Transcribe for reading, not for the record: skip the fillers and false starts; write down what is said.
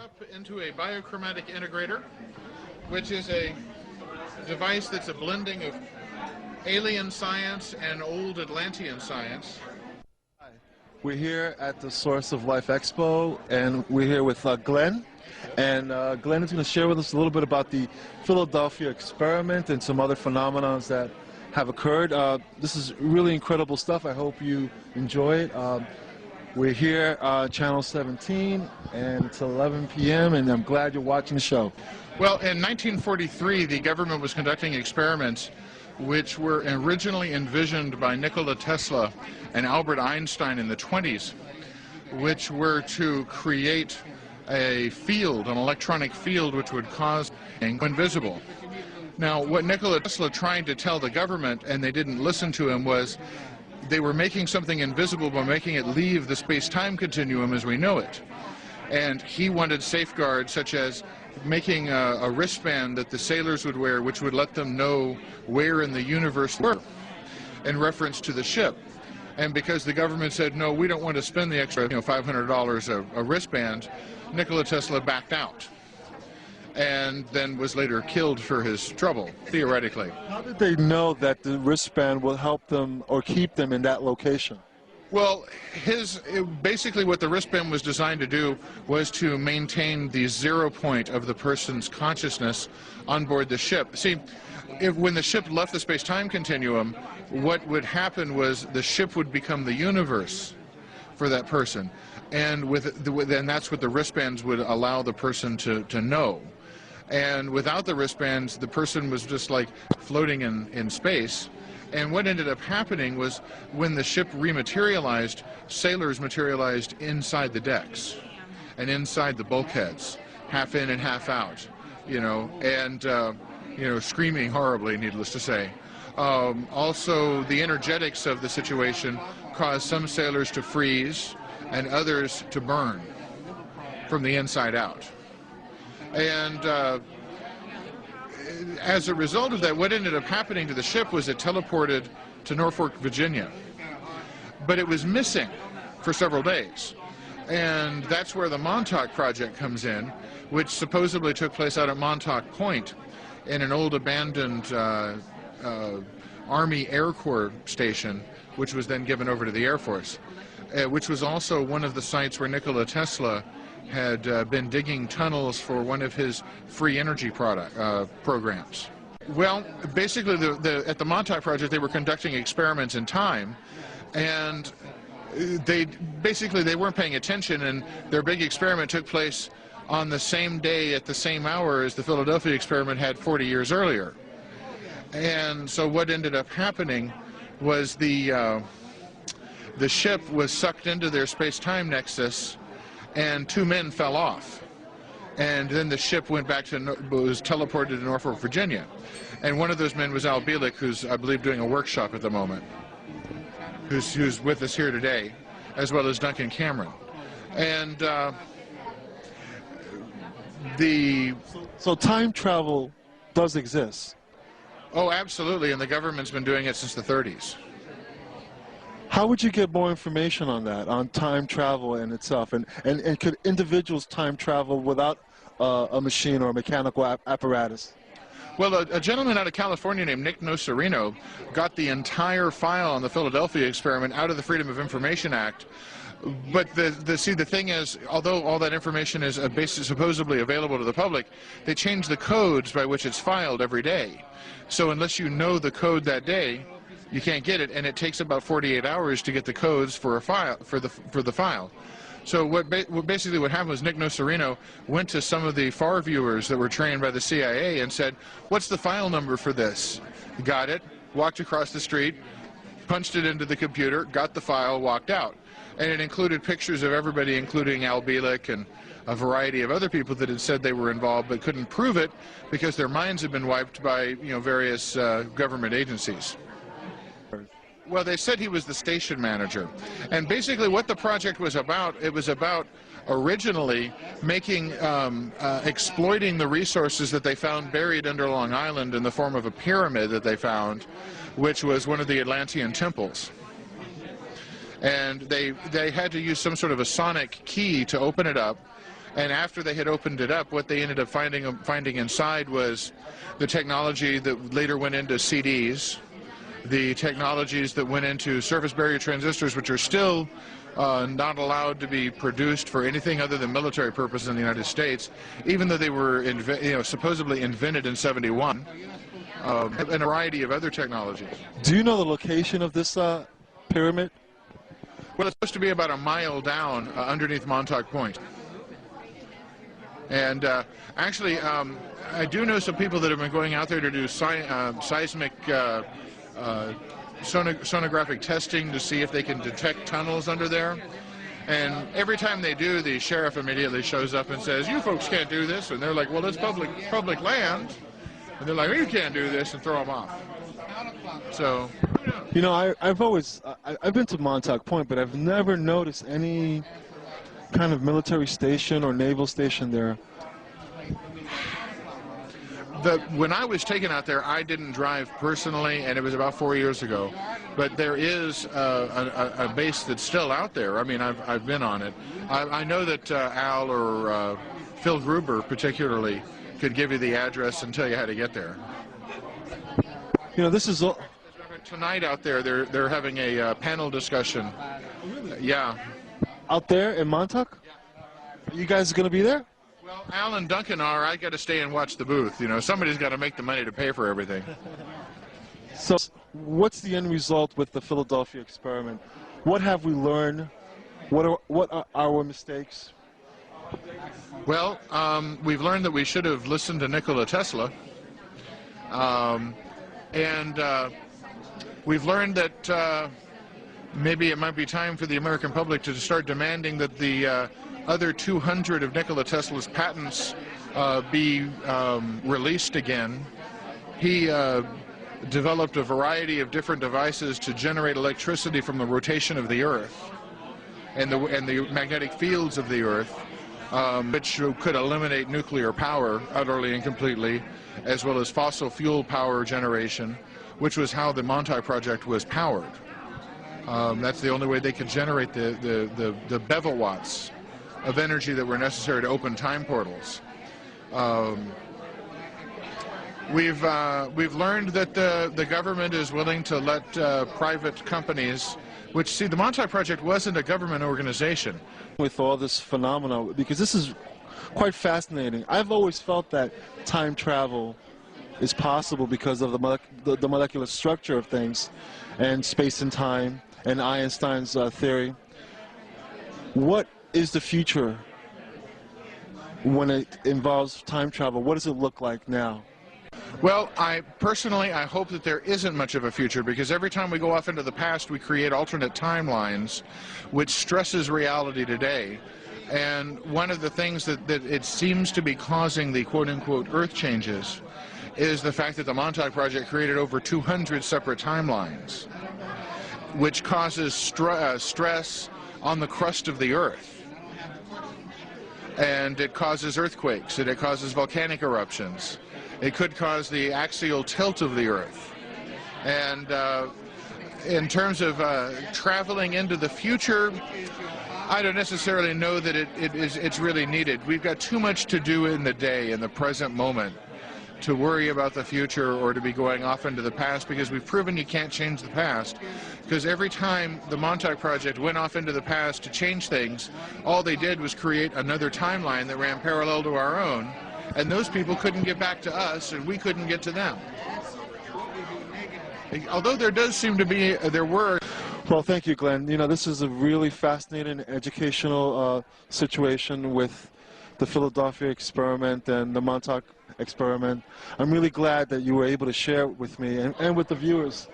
up into a biochromatic integrator, which is a device that's a blending of alien science and old Atlantean science. We're here at the Source of Life Expo, and we're here with Glenn. And Glenn is going to share with us a little bit about the Philadelphia experiment and some other phenomena that have occurred. This is really incredible stuff. I hope you enjoy it. We're here on Channel 17, and it's 11 p.m., and I'm glad you're watching the show. Well, in 1943, the government was conducting experiments which were originally envisioned by Nikola Tesla and Albert Einstein in the 20s, which were to create a field, an electronic field, which would cause invisible. Now, what Nikola Tesla tried to tell the government, and they didn't listen to him, was they were making something invisible by making it leave the space-time continuum as we know it. And he wanted safeguards such as making a wristband that the sailors would wear, which would let them know where in the universe they were, in reference to the ship. And because the government said, no, we don't want to spend the extra $500 a wristband, Nikola Tesla backed out, and then was later killed for his trouble, theoretically. How did they know that the wristband will help them or keep them in that location? Well, basically what the wristband was designed to do was to maintain the 0 point of the person's consciousness on board the ship. See, when the ship left the space-time continuum, what would happen was the ship would become the universe for that person. And that's what the wristbands would allow the person to know. And without the wristbands, the person was just like floating in space. And what ended up happening was when the ship rematerialized, sailors materialized inside the decks and inside the bulkheads, half in and half out, and screaming horribly, needless to say. Also, the energetics of the situation caused some sailors to freeze and others to burn from the inside out. And as a result of that, what ended up happening to the ship was it teleported to Norfolk, Virginia. But it was missing for several days. And that's where the Montauk Project comes in, which supposedly took place out at Montauk Point in an old abandoned Army Air Corps station, which was then given over to the Air Force, which was also one of the sites where Nikola Tesla had been digging tunnels for one of his free energy programs. Well, basically, at the Montauk Project, they were conducting experiments in time, and they weren't paying attention, and their big experiment took place on the same day at the same hour as the Philadelphia experiment had 40 years earlier. And so what ended up happening was the ship was sucked into their space-time nexus, and two men fell off. And then the ship went back was teleported to Norfolk, Virginia. And one of those men was Al Bielek, who's, I believe, doing a workshop at the moment, who's with us here today, as well as Duncan Cameron. And So time travel does exist? Oh, absolutely, and the government's been doing it since the 30s. How would you get more information on that, on time travel in itself? And could individuals time travel without a machine or a mechanical apparatus? Well, a gentleman out of California named Nick Nocerino got the entire file on the Philadelphia experiment out of the Freedom of Information Act. But the thing is, although all that information is supposedly available to the public, they change the codes by which it's filed every day. So unless you know the code that day, you can't get it, and it takes about 48 hours to get the codes for a file for the file. So what happened was Nick Nocerino went to some of the far viewers that were trained by the CIA and said, "What's the file number for this?" Got it, walked across the street, punched it into the computer, got the file, walked out. And it included pictures of everybody, including Al Bielek and a variety of other people that had said they were involved but couldn't prove it because their minds had been wiped by various government agencies. Well, they said he was the station manager. And basically what the project was about, it was about originally making, exploiting the resources that they found buried under Long Island in the form of a pyramid that they found, which was one of the Atlantean temples. And they had to use some sort of a sonic key to open it up, And after they had opened it up, what they ended up finding inside was the technology that later went into CDs, the technologies that went into surface barrier transistors, which are still not allowed to be produced for anything other than military purpose in the United States, even though they were supposedly invented in '71, and a variety of other technologies. Do you know the location of this pyramid? Well, it's supposed to be about a mile down underneath Montauk Point. And actually, I do know some people that have been going out there to do seismic sonographic testing to see if they can detect tunnels under there. And every time they do, the sheriff immediately shows up and says, "You folks can't do this." And they're like, "Well, it's public land." And they're like, "Well, you can't do this," and throw them off. So, you know, I've been to Montauk Point, but I've never noticed any kind of military station or naval station there. When I was taken out there, I didn't drive personally, and it was about 4 years ago. But there is a base that's still out there. I mean, I've been on it. I know that Al or Phil Gruber particularly could give you the address and tell you how to get there. You know, this is tonight out there. They're having a panel discussion. Yeah. Out there in Montauk? Are you guys going to be there? Well, Al and Duncan are. I got to stay and watch the booth. You know, somebody's got to make the money to pay for everything. So, what's the end result with the Philadelphia experiment? What have we learned? What are our mistakes? Well, we've learned that we should have listened to Nikola Tesla. And we've learned that maybe it might be time for the American public to start demanding that the other 200 of Nikola Tesla's patents be released again. He developed a variety of different devices to generate electricity from the rotation of the Earth and the magnetic fields of the Earth, which could eliminate nuclear power utterly and completely, as well as fossil fuel power generation, which was how the Montauk project was powered. That's the only way they could generate the bevawatts of energy that were necessary to open time portals. We've learned that the government is willing to let private companies, which, see, the Montauk project wasn't a government organization. With all this phenomena, because this is quite fascinating. I've always felt that time travel is possible because of the molecular structure of things and space and time and Einstein's theory. What is the future when it involves time travel? What does it look like now? Well, I hope that there isn't much of a future, because every time we go off into the past, we create alternate timelines, which stresses reality today. And one of the things that it seems to be causing the quote-unquote Earth changes is the fact that the Montauk project created over 200 separate timelines, which causes stress on the crust of the Earth. And it causes earthquakes, and it causes volcanic eruptions. It could cause the axial tilt of the Earth. And in terms of traveling into the future, I don't necessarily know that it's really needed. We've got too much to do in the day, in the present moment, to worry about the future or to be going off into the past, because we've proven you can't change the past. Because every time the Montauk project went off into the past to change things, all they did was create another timeline that ran parallel to our own, and those people couldn't get back to us, and we couldn't get to them. Although there does seem to be, Well, thank you, Glenn. You know, this is a really fascinating educational situation with the Philadelphia experiment and the Montauk experiment. I'm really glad that you were able to share it with me and with the viewers.